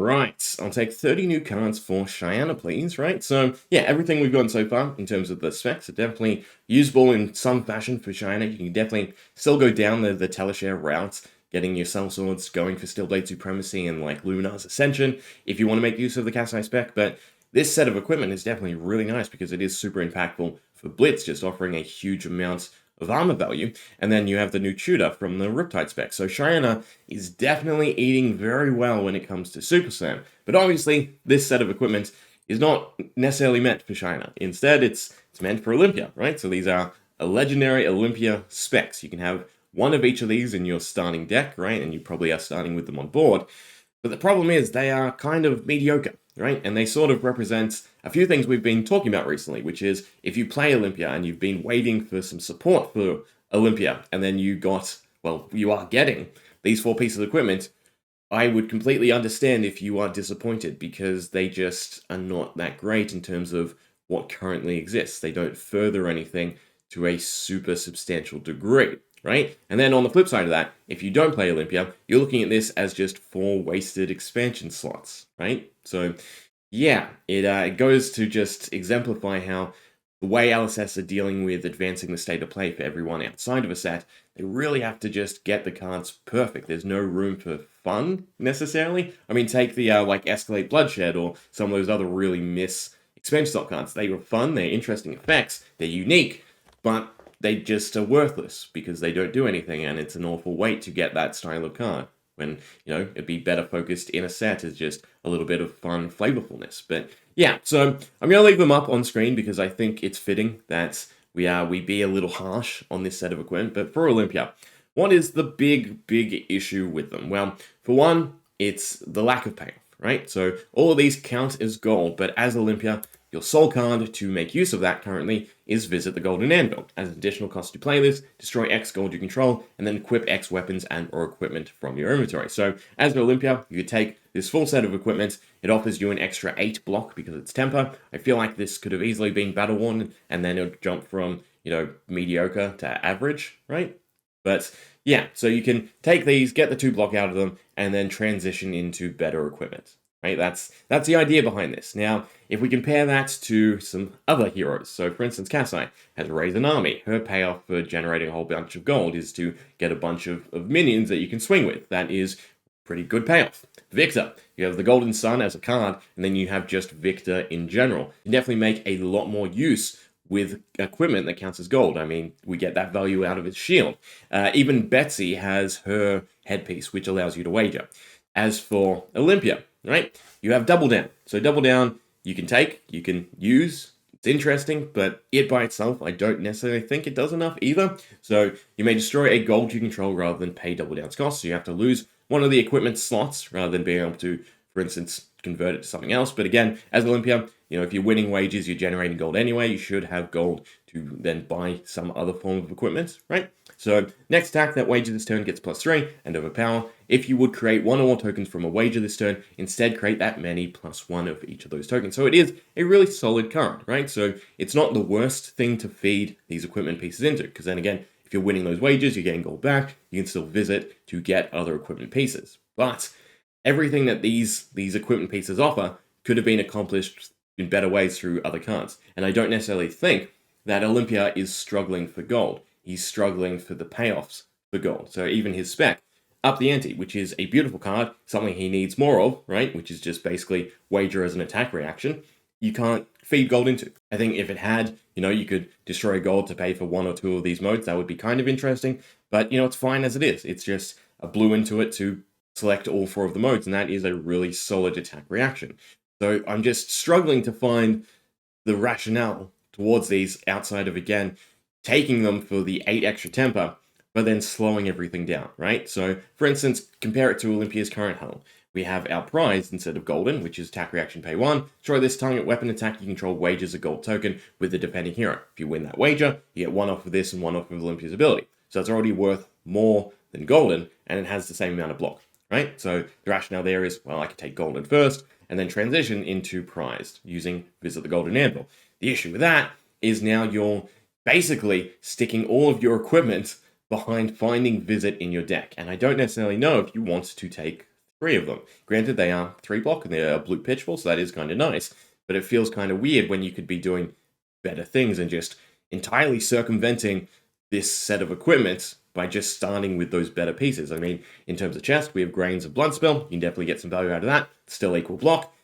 Right, I'll take 30 new cards for Cheyenne, please, right? So, yeah, everything we've gotten so far in terms of the specs are definitely usable in some fashion for Cheyenne. You can definitely still go down the Teleshare route, getting your Cell Swords going for Stillblade Supremacy and, like, Luminar's Ascension, if you want to make use of the Kasai spec, but this set of equipment is definitely really nice because it is super impactful for Blitz, just offering a huge amount of armor value, and then you have the new Tudor from the Riptide spec. So Cheyenne is definitely eating very well when it comes to Super Slam, but obviously this set of equipment is not necessarily meant for Cheyenne. Instead, it's meant for Olympia, right? So these are a legendary Olympia specs. You can have one of each of these in your starting deck, right? And you probably are starting with them on board. But the problem is they are kind of mediocre, right? And they sort of represent a few things we've been talking about recently, which is if you play Olympia and you've been waiting for some support for Olympia, and then you are getting these 4 pieces of equipment, I would completely understand if you are disappointed because they just are not that great in terms of what currently exists. They don't further anything to a super substantial degree, right? And then on the flip side of that, if you don't play Olympia, you're looking at this as just 4 wasted expansion slots, right? So yeah, it goes to just exemplify how the way LSS are dealing with advancing the state of play for everyone outside of a set, they really have to just get the cards perfect. There's no room for fun, necessarily. I mean, take the, Escalate Bloodshed or some of those other really expansion slot cards. They were fun, they're interesting effects, they're unique, but they just are worthless because they don't do anything, and it's an awful wait to get that style of card. When, it'd be better focused in a set as just a little bit of fun flavorfulness. But yeah, so I'm going to leave them up on screen because I think it's fitting that we be a little harsh on this set of equipment. But for Olympia, what is the big issue with them? Well, for one, it's the lack of payoff, right? So all of these count as gold, but as Olympia, your sole card to make use of that currently is Visit the Golden Anvil. As an additional cost to play this, destroy X gold you control, and then equip X weapons and or equipment from your inventory. So as an Olympia, you could take this full set of equipment. It offers you an extra 8 block because it's temper. I feel like this could have easily been battle worn, and then it would jump from, mediocre to average, right? But yeah, so you can take these, get the 2 block out of them, and then transition into better equipment. Right, that's the idea behind this. Now, if we compare that to some other heroes, so for instance, Kasai has raised an army. Her payoff for generating a whole bunch of gold is to get a bunch of minions that you can swing with. That is pretty good payoff. Victor, you have the Golden Sun as a card, and then you have just Victor in general. You definitely make a lot more use with equipment that counts as gold. I mean, we get that value out of his shield. Even Betsy has her headpiece, which allows you to wager. As for Olympia, right, you have Double Down. So Double Down, you can take, you can use. It's interesting, but it by itself, I don't necessarily think it does enough either. So you may destroy a gold you control rather than pay Double Down's cost. So you have to lose one of the equipment slots rather than being able to, for instance, convert it to something else. But again, as Olympia, if you're winning wages, you're generating gold anyway, you should have gold to then buy some other form of equipment, right? So next attack that wager this turn gets +3 and overpower. If you would create 1 or more tokens from a wager this turn, instead create that many +1 of each of those tokens. So it is a really solid card, right? So it's not the worst thing to feed these equipment pieces into, because then again, if you're winning those wagers, you're getting gold back, you can still visit to get other equipment pieces. But everything that these equipment pieces offer could have been accomplished in better ways through other cards. And I don't necessarily think that Olympia is struggling for gold. He's struggling for the payoffs for gold. So even his spec, Up the Ante, which is a beautiful card, something he needs more of, right? Which is just basically wager as an attack reaction. You can't feed gold into. I think if it had, you could destroy gold to pay for 1 or 2 of these modes, that would be kind of interesting. But, it's fine as it is. It's just a blue into it to select all 4 of the modes, and that is a really solid attack reaction. So I'm just struggling to find the rationale towards these outside of, again, taking them for the 8 extra temper, but then slowing everything down, right? So, for instance, compare it to Olympia's current hull. We have our prize instead of golden, which is attack reaction pay 1. Destroy this target weapon attack you control wages a gold token with the defending hero. If you win that wager, you get 1 off of this and 1 off of Olympia's ability. So it's already worth more than golden, and it has the same amount of block, right? So the rationale there is, well, I could take golden first, and then transition into prized using Visit the Golden Anvil. The issue with that is now you're basically sticking all of your equipment behind finding Visit in your deck, and I don't necessarily know if you want to take 3 of them. Granted, they are 3 block and they're blue pitchball, so that is kind of nice. But it feels kind of weird when you could be doing better things and just entirely circumventing this set of equipment by just starting with those better pieces. I mean, in terms of chest, we have Grains of Bloodspill. You can definitely get some value out of that. Still equal block.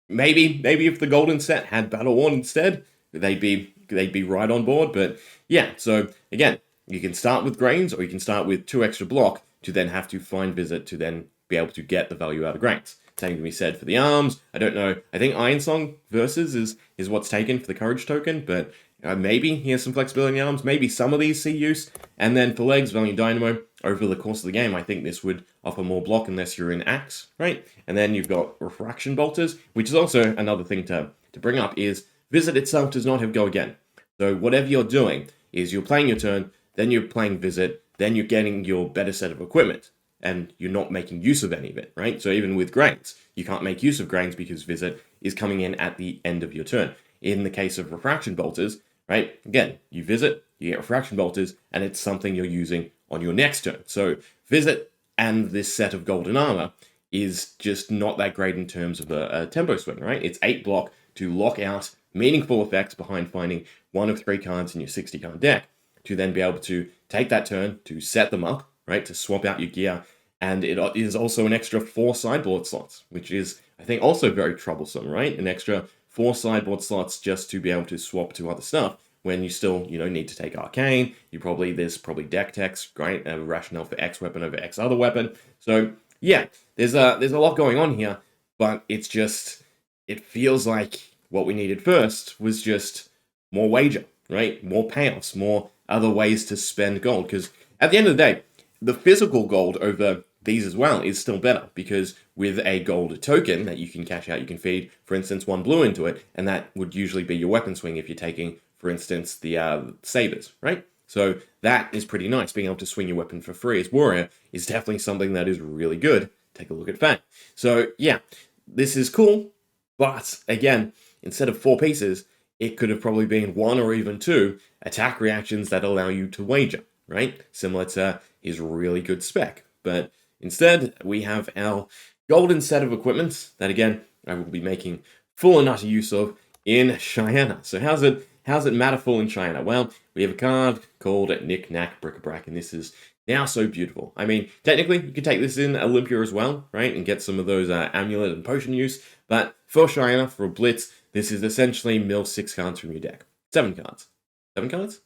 Maybe if the golden set had Battle Worn instead, they'd be right on board. But yeah, so again, you can start with Grains, or you can start with 2 extra block to then have to find Visit to then be able to get the value out of Grains. Same can be said for the arms. I don't know. I think Iron Song versus is what's taken for the Courage token, but maybe he has some flexibility in the arms. Maybe some of these see use. And then for legs, Valiant Dynamo, over the course of the game, I think this would offer more block unless you're in Axe, right? And then you've got Refraction Bolters, which is also another thing to bring up, is Visit itself does not have Go Again. So whatever you're doing is you're playing your turn, then you're playing Visit, then you're getting your better set of equipment, and you're not making use of any of it, right? So even with Grains, you can't make use of Grains because Visit is coming in at the end of your turn. In the case of Refraction Bolters, right, again, you Visit, you get Refraction Bolters, and it's something you're using on your next turn. So Visit and this set of Golden Armor is just not that great in terms of a tempo swing, right? It's 8 block to lock out meaningful effects behind finding 1 of 3 cards in your 60-card deck, to then be able to take that turn to set them up, right, to swap out your gear. And it is also an extra 4 sideboard slots, which is, I think, also very troublesome, right? An extra 4 sideboard slots just to be able to swap to other stuff when you still, need to take Arcane. There's probably deck text, right? A rationale for X weapon over X other weapon. So yeah, there's a lot going on here, but it feels like what we needed first was just more wager, right? More payoffs, more other ways to spend gold. Because at the end of the day, the physical gold over these as well is still better, because with a gold token that you can cash out, you can feed, for instance, 1 blue into it, and that would usually be your weapon swing if you're taking, for instance, the sabers, right? So that is pretty nice. Being able to swing your weapon for free as Warrior is definitely something that is really good. Take a look at that. So yeah, this is cool, but again, instead of 4 pieces, it could have probably been 1 or even 2 attack reactions that allow you to wager, right? Similar to his really good spec. But instead, we have our golden set of equipment that, again, I will be making full and utter use of in Cheyenne. So how's it matterful in Cheyenne? Well, we have a card called Knick Knack Bric-a-Brac, and this is now so beautiful. I mean, technically, you could take this in Olympia as well, right? And get some of those amulet and potion use. But for Cheyenne, for a Blitz, this is essentially mill 6 cards from your deck. 7 cards. 7 cards?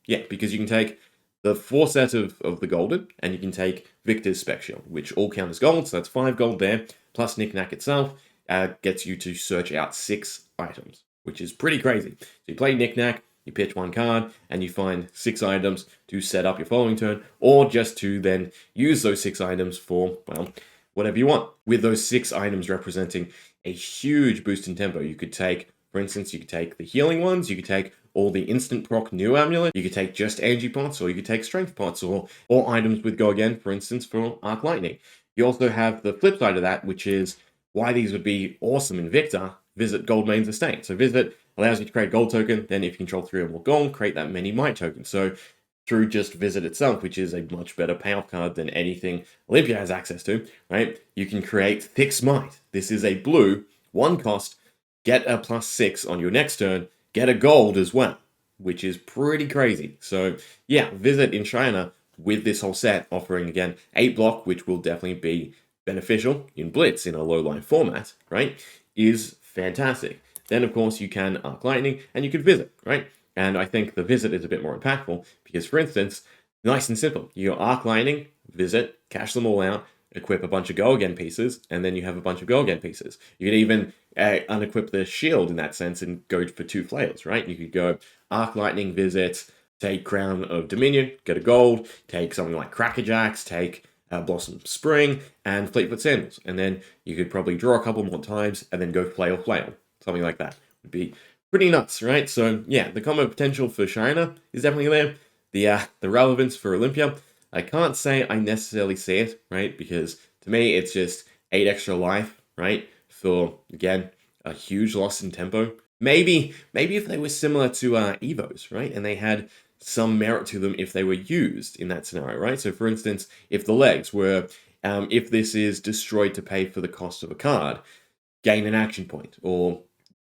Yeah, because you can take the 4 set of the golden, and you can take Victor's Spec Shield, which all count as gold, so that's 5 gold there, plus Knick Knack itself gets you to search out 6 items, which is pretty crazy. So you play Knick Knack, you pitch 1 card, and you find 6 items to set up your following turn, or just to then use those 6 items for, well, whatever you want. With those 6 items representing a huge boost in tempo, you could take, for instance, you could take the healing ones, you could take all the instant proc new amulet, you could take just Angie pots, or you could take strength pots, or items with Go Again, for instance, for Arc Lightning. You also have the flip side of that, which is why these would be awesome in Victor, Visit Goldmane's Estate. So Visit allows you to create a gold token, then if you control 3 or more gold, create that many might tokens. So through just Visit itself, which is a much better payoff card than anything Olympia has access to, right? You can create Thick Smite. This is a blue, 1 cost, get a +6 on your next turn, get a gold as well, which is pretty crazy. So yeah, Visit in China with this whole set offering, again, 8 block, which will definitely be beneficial in Blitz in a low-line format, right, is fantastic. Then, of course, you can Arc Lightning, and you can Visit, right? And I think the Visit is a bit more impactful because, for instance, nice and simple. You Arc Lightning, Visit, cash them all out, equip a bunch of Go Again pieces, and then you have a bunch of Go Again pieces. You could even unequip the shield in that sense and go for 2 flails, right? You could go Arc Lightning, Visit, take Crown of Dominion, get a gold, take something like Crackerjacks, take Blossom Spring, and Fleetfoot Sandals. And then you could probably draw a couple more times and then go flail, something like that. Would be pretty nuts, right? So yeah, the combo potential for China is definitely there. The relevance for Olympia, I can't say I necessarily see it, right? Because to me, it's just 8 extra life, right? For, again, a huge loss in tempo. Maybe if they were similar to Evos, right? And they had some merit to them if they were used in that scenario, right? So for instance, if the legs were if this is destroyed to pay for the cost of a card, gain an action point, or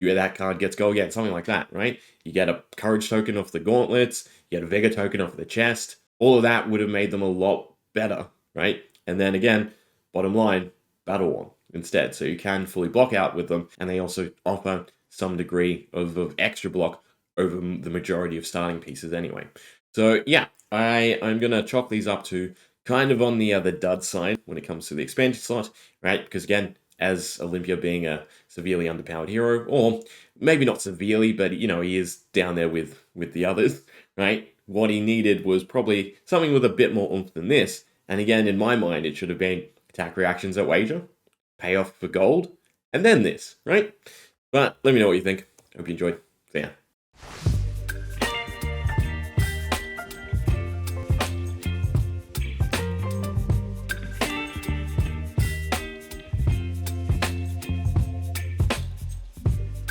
that card gets go again, something like that, right? You get a courage token off the gauntlets, you get a vigor token off the chest. All of that would have made them a lot better, right? And then again, bottom line, battle one instead. So you can fully block out with them, and they also offer some degree of extra block over the majority of starting pieces anyway. So yeah, I'm gonna chalk these up to kind of on the dud side when it comes to the expansion slot, right? Because again, as Olympia being a severely underpowered hero, or maybe not severely, but he is down there with the others, right? What he needed was probably something with a bit more oomph than this. And again, in my mind, it should have been attack reactions at wager, payoff for gold, and then this, right? But let me know what you think. Hope you enjoyed. See ya.